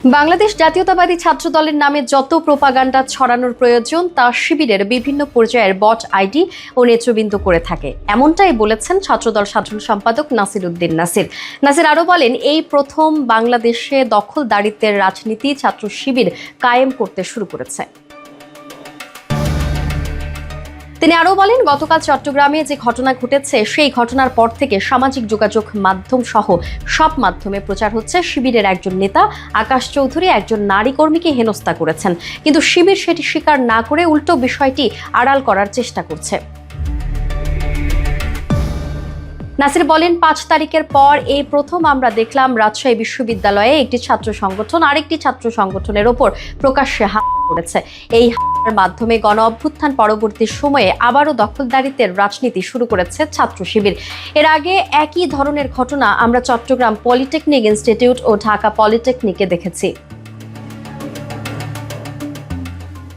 বাংলাদেশ জাতীয়তাবাদী ছাত্র দলের নামে যত প্রোপাগান্ডা ছড়ানোর প্রয়োজন তা শিবিরের বিভিন্ন পর্যায়ের বট আইডি ও নেতৃবৃন্দ করে থাকে, এমনটাই বলেছেন ছাত্রদল সাধারণ সম্পাদক নাসির উদ্দিন নাসির। নাসির আরও বলেন, এই প্রথম বাংলাদেশে দখলদারিত্বের রাজনীতি ছাত্র শিবির কায়েম করতে শুরু করেছে। তিনি আরও বলেন, গতকাল চট্টগ্রামে যে ঘটনা ঘটেছে সেই ঘটনার পর থেকে সামাজিক যোগাযোগ মাধ্যম সহ সব মাধ্যমে প্রচার হচ্ছে শিবিরের একজন নেতা আকাশ চৌধুরী একজন নারী কর্মীকে হেনস্থা করেছেন, কিন্তু শিবির সেটি স্বীকার না করে উল্টো বিষয়টি আড়াল করার চেষ্টা করছে। নাসির বলেন, ৫ তারিখের পর এই প্রথম আমরা দেখলাম রাজশাহী বিশ্ববিদ্যালয়ে একটি ছাত্র সংগঠন আরেকটি ছাত্র সংগঠনের ওপর প্রকাশ্যে হামলা করেছে। এই হামলার মাধ্যমে গণ অভ্যুত্থান পরবর্তী সময়ে আবারও দখলদারিত্বের রাজনীতি শুরু করেছে ছাত্র শিবির। এর আগে একই ধরনের ঘটনা আমরা চট্টগ্রাম পলিটেকনিক ইনস্টিটিউট ও ঢাকা পলিটেকনিকে দেখেছি।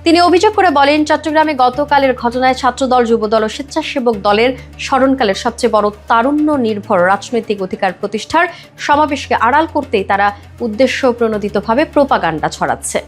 তিনি অভিযোগ করে বলেন, চট্টগ্রামে গতকালের ঘটনায় ছাত্রদল, যুবদল ও স্বেচ্ছাসেবক দলের স্মরণকালের সবচেয়ে বড় তারুণ্য নির্ভর রাজনৈতিক অধিকার প্রতিষ্ঠার সমাবেশকে আড়াল করতেই তারা উদ্দেশ্য প্রণোদিতভাবে প্রোপাগান্ডা ছড়াচ্ছে।